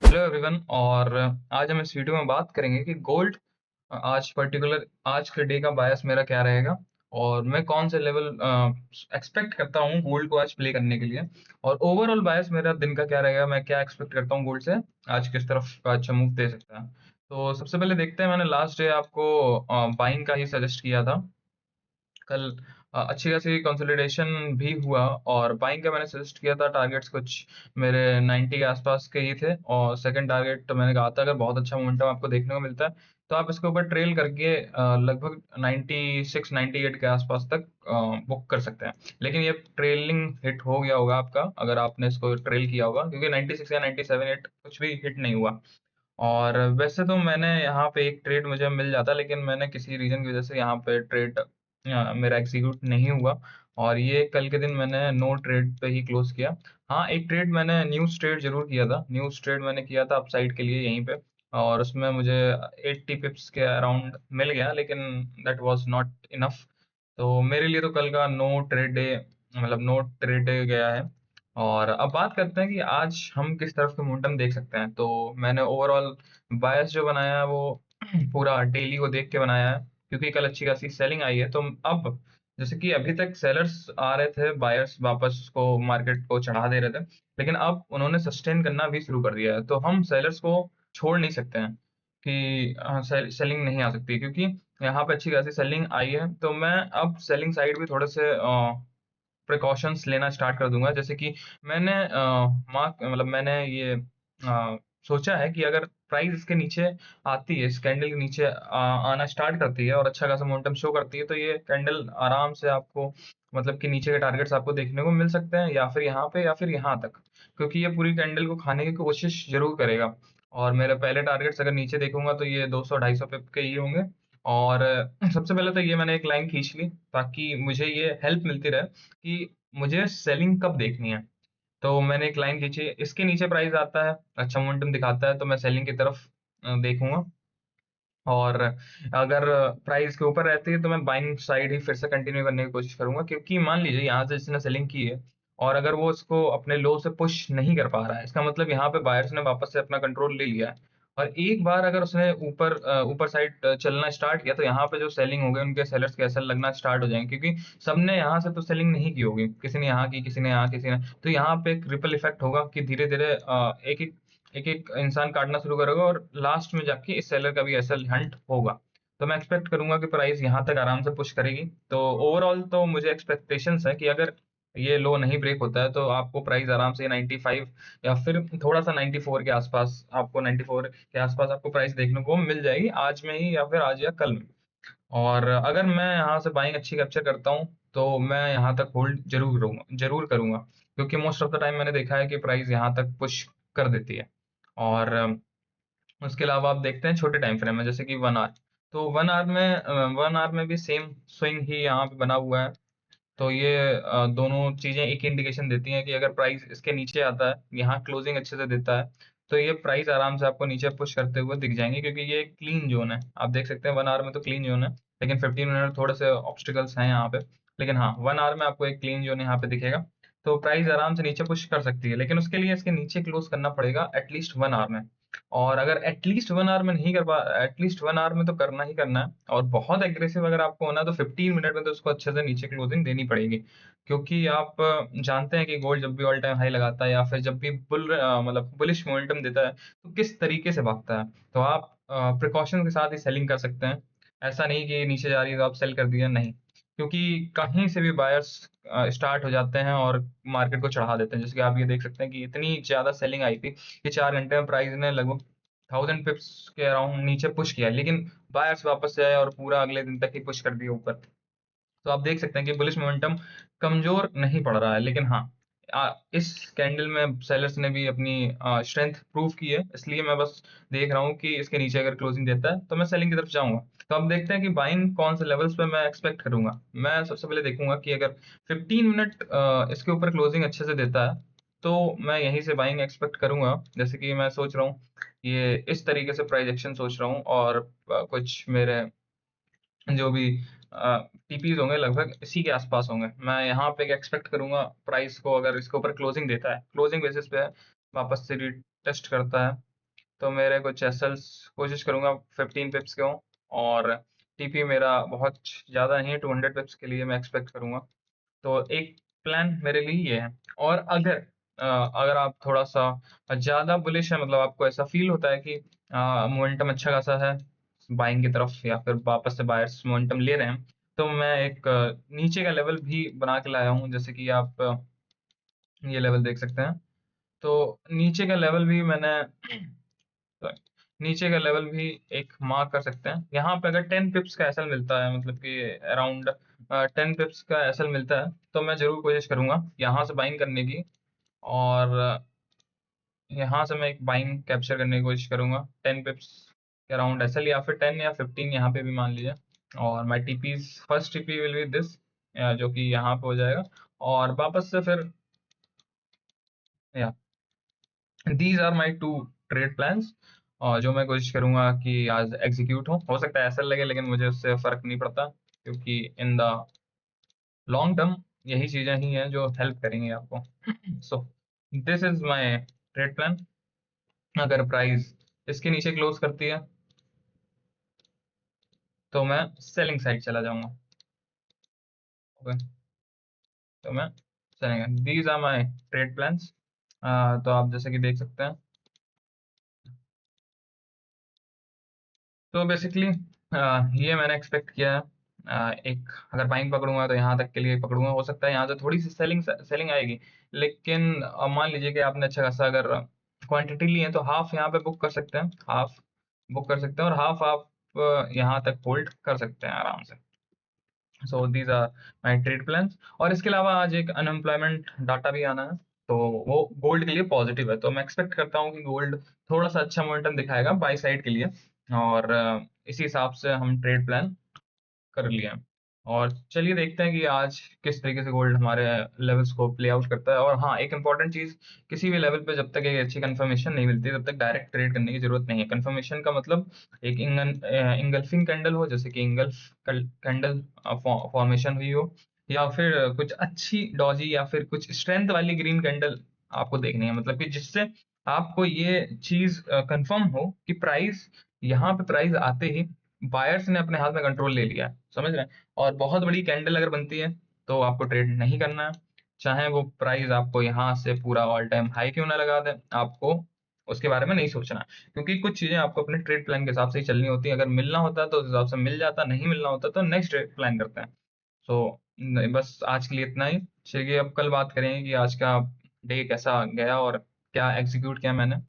Hello everyone. और आज हम इस वीडियो में बात करेंगे कि गोल्ड आज के डे का बायस मेरा क्या रहेगा और मैं कौन से लेवल एक्सपेक्ट करता हूँ गोल्ड को आज प्ले करने के लिए। और ओवरऑल बायस मेरा दिन का क्या रहेगा, मैं क्या एक्सपेक्ट करता हूँ गोल्ड से, आज किस तरफ का अच्छा मूव दे सकता है। तो सबसे पहले देखते हैं, मैंने लास्ट डे आपको बाइंग का ही सजेस्ट किया था। कल अच्छी खासी कंसोलिडेशन भी हुआ और बाइंग का मैंने सजेस्ट किया था। टारगेट्स कुछ मेरे 90 के आसपास के ही थे और सेकंड टारगेट तो मैंने कहा था अगर बहुत अच्छा मोमेंटम आपको देखने को मिलता है तो आप इसके ऊपर ट्रेल करके लगभग 96 98 के आसपास तक बुक कर सकते हैं। लेकिन ये ट्रेलिंग हिट हो गया होगा आपका अगर आपने इसको ट्रेल किया होगा, क्योंकि 96 या 97 8 कुछ भी हिट नहीं हुआ। और वैसे तो मैंने यहाँ पे एक ट्रेड मुझे मिल जाता, लेकिन मैंने किसी रीज़न की वज़ह से यहाँ पे ट्रेड मेरा एग्ज़ीक्यूट नहीं हुआ और ये कल के दिन मैंने नो ट्रेड पे ही क्लोज़ किया। हाँ, एक ट्रेड मैंने न्यूज़ ट्रेड ज़रूर किया था। न्यूज़ ट्रेड मैंने किया था अपसाइड के लिए यहीं पे, और उसमें मुझे 80 पिप्स के अराउंड मिल गया, लेकिन दैट वाज़ नॉट इनफ। तो मेरे लिए तो कल का नो ट्रेड डे गया है। और अब बात करते हैं कि आज हम किस तरफ का मोमेंटम देख सकते हैं। तो मैंने ओवरऑल बायस जो बनाया है वो पूरा डेली को देख के बनाया है, क्योंकि कल अच्छी खासी सेलिंग आई है। तो अब जैसे कि अभी तक सेलर्स आ रहे थे, बायर्स वापस उसको मार्केट को चढ़ा दे रहे थे, लेकिन अब उन्होंने सस्टेन करना भी शुरू कर दिया है। तो हम सेलर्स को छोड़ नहीं सकते हैं कि सेलिंग नहीं आ सकती, क्योंकि यहाँ पे अच्छी खासी सेलिंग आई है। तो मैं अब सेलिंग साइड भी थोड़े से प्रिकॉशंस लेना स्टार्ट कर दूँगा। जैसे कि मैंने मैंने ये सोचा है कि अगर प्राइस इसके नीचे आती है, इस कैंडल के नीचे आना स्टार्ट करती है और अच्छा खासा मोमेंटम शो करती है, तो ये कैंडल आराम से आपको मतलब कि नीचे के टारगेट्स आपको देखने को मिल सकते हैं, या फिर यहाँ पे या फिर यहाँ तक। क्योंकि ये पूरी कैंडल को खाने की कोशिश ज़रूर करेगा। और मेरे पहले टारगेट्स अगर नीचे देखूँगा तो ये 200-250 पिप के ही होंगे। और सबसे पहले तो ये मैंने एक लाइन खींच ली ताकि मुझे ये हेल्प मिलती रहे कि मुझे सेलिंग कब देखनी है। तो मैंने एक लाइन खींची, इसके नीचे प्राइस आता है, अच्छा मोमेंटम दिखाता है तो मैं सेलिंग की तरफ देखूँगा। और अगर प्राइस के ऊपर रहती है तो मैं बाइंग साइड ही फिर से कंटिन्यू करने की कोशिश करूँगा, क्योंकि मान लीजिए यहाँ से जिसने सेलिंग की है और अगर वो इसको अपने लो से पुश नहीं कर पा रहा है, इसका मतलब यहाँ पे बायर्स ने वापस से अपना कंट्रोल ले लिया है। और एक बार अगर उसने ऊपर साइड चलना स्टार्ट किया तो यहाँ पे जो सेलिंग हो गई, उनके सेलर्स के एसएल लगना स्टार्ट हो जाएँगे, क्योंकि सबने यहाँ से तो सेलिंग नहीं की होगी। किसी ने यहाँ की, किसी ने यहाँ, किसी ने, तो यहाँ पे एक रिपल इफेक्ट होगा कि धीरे-धीरे एक-एक इंसान काटना शुरू करेगा और लास्ट में जाके इस सेलर का भी एसएल हंट होगा। तो मैं एक्सपेक्ट करूँगा कि प्राइस यहाँ तक आराम से पुश करेगी। तो ओवरऑल तो मुझे एक्सपेक्टेशंस है कि अगर ये लो नहीं ब्रेक होता है तो आपको प्राइस आराम से 95 या फिर थोड़ा-सा 94 के आसपास, आपको 94 के आसपास आपको प्राइस देखने को मिल जाएगी, आज में ही या फिर आज या कल में। और अगर मैं यहाँ से बाइंग अच्छी कैप्चर करता हूँ, तो मैं यहाँ तक होल्ड ज़रूर करूँगा, क्योंकि मोस्ट ऑफ द टाइम मैंने देखा है कि प्राइस यहाँ तक पुश कर देती है। और उसके अलावा आप देखते हैं छोटे टाइम फ्रेम में, जैसे कि 1 आवर। तो 1 आवर में भी सेम स्विंग ही यहाँ पे बना हुआ है। तो ये दोनों चीज़ें एक इंडिकेशन देती हैं कि अगर प्राइस इसके नीचे आता है, यहाँ क्लोजिंग अच्छे से देता है, तो ये प्राइस आराम से आपको नीचे पुश करते हुए दिख जाएँगे, क्योंकि ये एक क्लीन ज़ोन है। आप देख सकते हैं 1 आवर में तो क्लीन ज़ोन है, लेकिन 15 मिनट में थोड़े से ऑब्स्टेकल्स हैं यहाँ पे। लेकिन हाँ, 1 आवर में आपको एक क्लीन ज़ोन यहाँ पे दिखेगा, तो प्राइस आराम से नीचे पुश कर सकती है, लेकिन उसके लिए इसके नीचे क्लोज़ करना पड़ेगा एटलीस्ट 1 आवर में। और अगर एटलीस्ट 1 आवर में नहीं कर पा एटलीस्ट 1 आवर में तो करना ही करना है, और बहुत एग्रेसिव अगर आपको होना है तो 15 मिनट में तो उसको अच्छे से नीचे क्लोजिंग देनी पड़ेगी। क्योंकि आप जानते हैं कि गोल्ड जब भी ऑल टाइम हाई लगाता है या फिर जब भी बुलिश मोमेंटम देता है, तो किस तरीके से भागता है। तो आप प्रिकॉशन के साथ ही सेलिंग कर सकते हैं। ऐसा नहीं कि नीचे जा रही है तो आप सेल कर दिया, नहीं। क्योंकि कहीं से भी बायर्स स्टार्ट हो जाते हैं और मार्केट को चढ़ा देते हैं। जैसे कि आप ये देख सकते हैं कि इतनी ज़्यादा सेलिंग आई थी कि 4 घंटे में प्राइस ने लगभग 1000 पिप्स के अराउंड नीचे पुश किया, लेकिन बायर्स वापस से आए और पूरा अगले दिन तक ही पुश कर दिया ऊपर। तो आप देख सकते हैं कि बुलिश मोमेंटम कमज़ोर नहीं पड़ रहा है। लेकिन हाँ, इस कैंडल में सेलर्स ने भी अपनी स्ट्रेंथ प्रूव की है, इसलिए मैं बस देख रहा हूँ कि इसके नीचे अगर क्लोजिंग देता है, तो मैं सेलिंग की तरफ जाऊँगा। तो अब देखते हैं कि बाइंग कौन से लेवल्स पे मैं एक्सपेक्ट करूँगा। मैं सबसे पहले देखूँगा कि अगर 15 मिनट इसके ऊपर क्लोजिंग अच्छे से देता है, तो मैं यहीं से बाइंग एक्सपेक्ट करूँगा। जैसे कि मैं सोच रहा हूँ, ये इस तरीके से प्राइस एक्शन सोच रहा हूँ, और कुछ मेरे जो भी टीपीज़ होंगे लगभग इसी के आसपास होंगे। मैं यहाँ पे एक्सपेक्ट करूँगा प्राइस को, अगर इसके ऊपर क्लोजिंग देता है, क्लोजिंग बेसिस पे वापस से रीटेस्ट करता है, तो मेरे कुछ एसएल्स कोशिश करूंगा 15 पिप्स के हों, और टीपी मेरा बहुत ज़्यादा नहीं है, 200 पिप्स के लिए मैं एक्सपेक्ट करूंगा। तो एक प्लान मेरे लिए ये है। और अगर आप थोड़ा सा ज़्यादा बुलिश है, मतलब आपको ऐसा फील होता है कि मोमेंटम अच्छा खासा है बाइंग की तरफ, या फिर वापस से बायर्स मोमेंटम ले रहे हैं, तो मैं एक नीचे का लेवल भी बना के लाया हूँ। जैसे कि आप ये लेवल देख सकते हैं। तो नीचे का लेवल भी मैंने sorry, नीचे का लेवल भी एक मार्क कर सकते हैं। यहाँ पे अगर 10 पिप्स का एसएल मिलता है, मतलब कि अराउंड 10 पिप्स का एसएल मिलता है, तो मैं जरूर कोशिश करूंगा यहाँ से बाइंग करने की। और यहाँ से मैं एक बाइंग कैप्चर करने की कोशिश करूंगा 10 पिप्स के अराउंड एसएल, या फिर 10 या 15 यहाँ पे भी मान लीजिए। और my TPs first TP will be this, जो कि यहाँ पे हो जाएगा। और वापस से फिर या these are my two trade plans, और जो मैं कोशिश करूंगा कि आज एग्जीक्यूट हो सकता है ऐसा लगे, लेकिन मुझे उससे फर्क नहीं पड़ता, क्योंकि इन द लॉन्ग टर्म यही चीजें ही हैं जो हेल्प करेंगी आपको। So this is my trade plan. अगर प्राइस इसके नीचे क्लोज करती है तो मैं सेलिंग साइड चला जाऊंगा। ओके, तो मैं selling, these are my trade plans. तो आप जैसे कि देख सकते हैं, तो बेसिकली ये मैंने एक्सपेक्ट किया है। एक अगर बाइंग पकड़ूंगा तो यहाँ तक के लिए पकड़ूंगा, हो सकता है यहाँ से थोड़ी सी सेलिंग सेलिंग आएगी, लेकिन मान लीजिए कि आपने अच्छा खासा अगर क्वांटिटी ली है, तो हाफ यहाँ पे बुक कर सकते हैं, हाफ बुक कर सकते हैं, और हाफ आप यहाँ तक होल्ड कर सकते हैं आराम से। So these are my trade plans. और इसके अलावा आज एक अनएम्प्लॉयमेंट डाटा भी आना है, तो वो गोल्ड के लिए पॉजिटिव है, तो मैं एक्सपेक्ट करता हूँ कि गोल्ड थोड़ा सा अच्छा मोमेंटम दिखाएगा बाई साइड के लिए। और इसी हिसाब से हम ट्रेड प्लान कर लिया। और चलिए देखते हैं कि आज किस तरीके से गोल्ड हमारे लेवल्स को प्ले आउट करता है। और हाँ, एक इंपॉर्टेंट चीज, किसी भी लेवल पे जब तक एक अच्छी कंफर्मेशन नहीं मिलती, तब तक डायरेक्ट ट्रेड करने की जरूरत नहीं है। कंफर्मेशन का मतलब एक इंगल्फिंग कैंडल हो, जैसे कि इंगल्फ कैंडल फॉर्मेशन हुई हो, या फिर कुछ अच्छी डॉजी या फिर कुछ स्ट्रेंथ वाली ग्रीन कैंडल आपको देखनी है, मतलब कि जिससे आपको ये चीज कंफर्म हो कि प्राइस, यहाँ पे प्राइस आते ही बायर्स ने अपने हाथ में कंट्रोल ले लिया है, समझ रहे हैं। और बहुत बड़ी कैंडल अगर बनती है तो आपको ट्रेड नहीं करना है, चाहे वो प्राइस आपको यहाँ से पूरा ऑल टाइम हाई क्यों ना लगा दे, आपको उसके बारे में नहीं सोचना, क्योंकि कुछ चीजें आपको अपने ट्रेड प्लान के हिसाब से ही चलनी होती है। अगर मिलना होता है तो उस हिसाब से मिल जाता, नहीं मिलना होता तो नेक्स्ट ट्रेड प्लान करते हैं। सो बस आज के लिए इतना ही। चलिए अब कल बात करेंगे कि आज का डे कैसा गया और क्या एग्जीक्यूट किया मैंने।